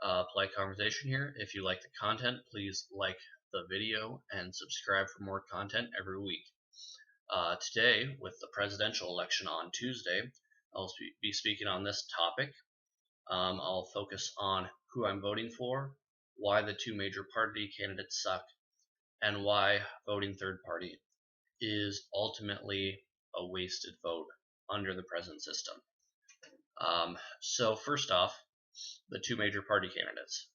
polite conversation here. If you like the content, please like the video and subscribe for more content every week. Today, with the presidential election on Tuesday, I'll be speaking on this topic. I'll focus on who I'm voting for, why the two major party candidates suck, and why voting third party is ultimately a wasted vote under the present system. So first off, the two major party candidates.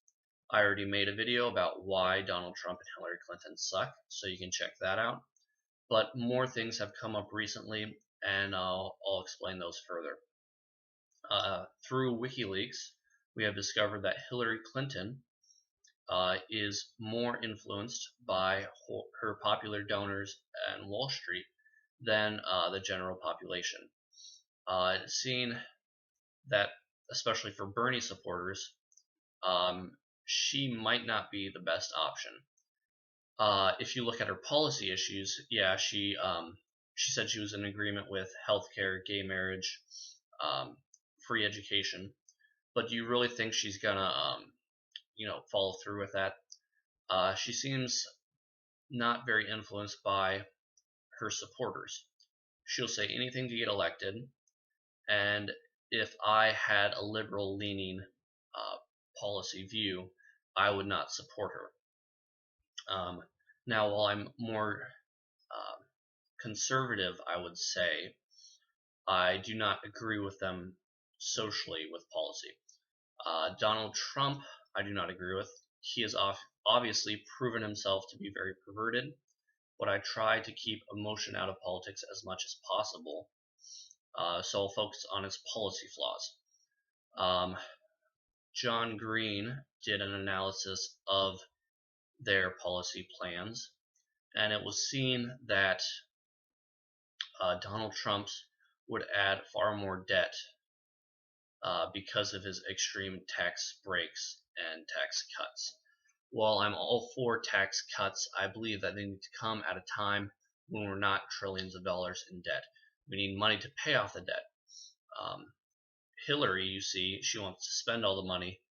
I already made a video about why Donald Trump and Hillary Clinton suck, so you can check that out. But more things have come up recently, and I'll explain those further. Through WikiLeaks, we have discovered that Hillary Clinton is more influenced by her popular donors and Wall Street than the general population. It's seen that, especially for Bernie supporters, she might not be the best option. If you look at her policy issues, yeah, she said she was in agreement with healthcare, gay marriage, free education, but do you really think she's gonna, follow through with that? She seems not very influenced by her supporters. She'll say anything to get elected, and if I had a liberal leaning policy view, I would not support her. Now, while I'm more conservative, I would say, I do not agree with them socially with policy. Donald Trump, I do not agree with. He has obviously proven himself to be very perverted, but I try to keep emotion out of politics as much as possible. So I'll focus on his policy flaws. John Green did an analysis of their policy plans, and it was seen that Donald Trump's would add far more debt because of his extreme tax breaks and tax cuts. While I'm all for tax cuts, I believe that they need to come at a time when we're not trillions of dollars in debt. We need money to pay off the debt. Hillary, you see, she wants to spend all the money.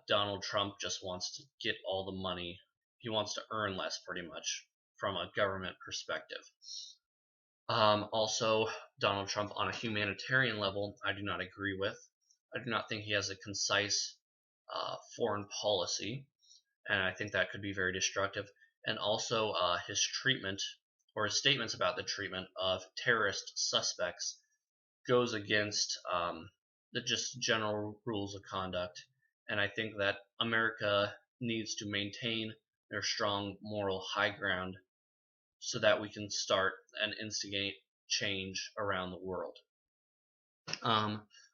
Donald Trump just wants to get all the money. He wants to earn less, pretty much, from a government perspective. Also, Donald Trump, on a humanitarian level, I do not agree with. I do not think he has a concise foreign policy, and I think that could be very destructive. And also, his treatment or his statements about the treatment of terrorist suspects goes against the just general rules of conduct. And I think that America needs to maintain their strong moral high ground so that we can start and instigate change around the world.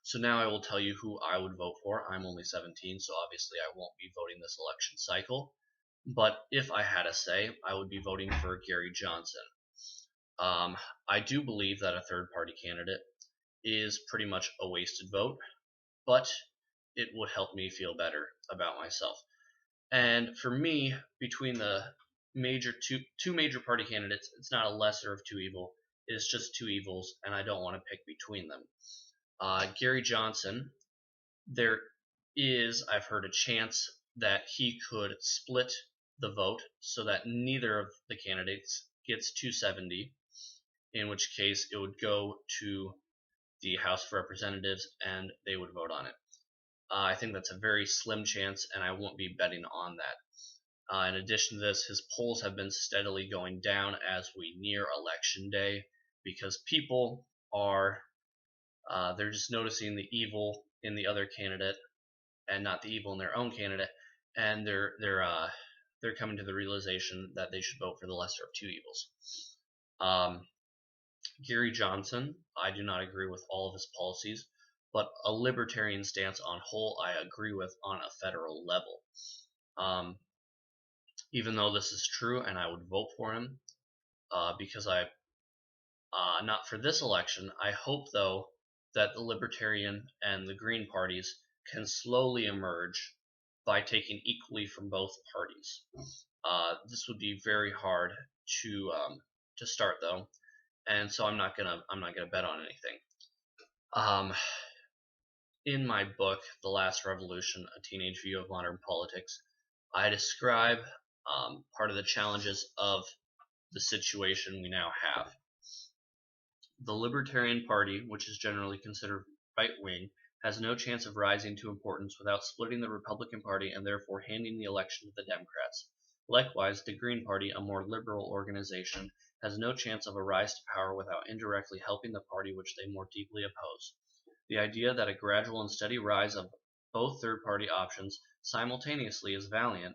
So now I will tell you who I would vote for. I'm only 17, so obviously I won't be voting this election cycle. But if I had a say, I would be voting for Gary Johnson. I do believe that a third party candidate is pretty much a wasted vote, but it would help me feel better about myself. And for me, between the two major party candidates, it's not a lesser of two evil. It's just two evils, and I don't want to pick between them. Gary Johnson, there is, I've heard, a chance that he could split the vote so that neither of the candidates gets 270, in which case it would go to the House of Representatives and they would vote on it. I think that's a very slim chance, and I won't be betting on that. In addition to this, his polls have been steadily going down as we near election day because people are they're just noticing the evil in the other candidate and not the evil in their own candidate, and they're coming to the realization that they should vote for the lesser of two evils. Gary Johnson, I do not agree with all of his policies, but a libertarian stance on whole I agree with on a federal level. Even though this is true, and I would vote for him because not for this election. I hope, though, that the Libertarian and the Green parties can slowly emerge by taking equally from both parties. This would be very hard to start, though, and so I'm not gonna bet on anything. In my book, The Last Revolution, A Teenage View of Modern Politics, I describe part of the challenges of the situation we now have. The Libertarian Party, which is generally considered right-wing, has no chance of rising to importance without splitting the Republican Party and therefore handing the election to the Democrats. Likewise, the Green Party, a more liberal organization, has no chance of a rise to power without indirectly helping the party which they more deeply oppose. The idea that a gradual and steady rise of both third-party options simultaneously is valiant,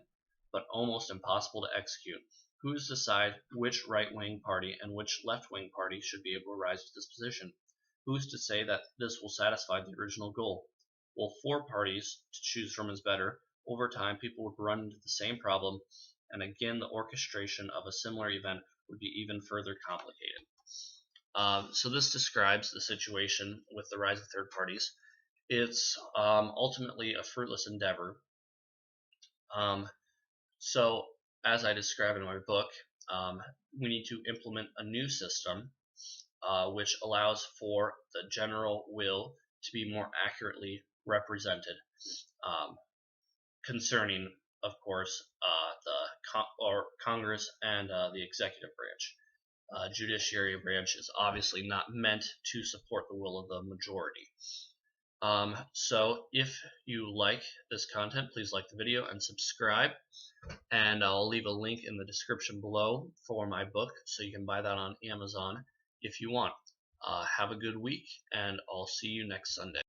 but almost impossible to execute. Who is to decide which right-wing party and which left-wing party should be able to rise to this position? Who is to say that this will satisfy the original goal? Well, four parties to choose from is better. Over time, people would run into the same problem, and again, the orchestration of a similar event would be even further complicated. So this describes the situation with the rise of third parties. It's ultimately a fruitless endeavor. So, as I describe in my book, we need to implement a new system which allows for the general will to be more accurately represented, concerning, of course, Congress and the executive branch. Judiciary branch is obviously not meant to support the will of the majority. So if you like this content, please like the video and subscribe. And I'll leave a link in the description below for my book, so you can buy that on Amazon if you want. Have a good week, and I'll see you next Sunday.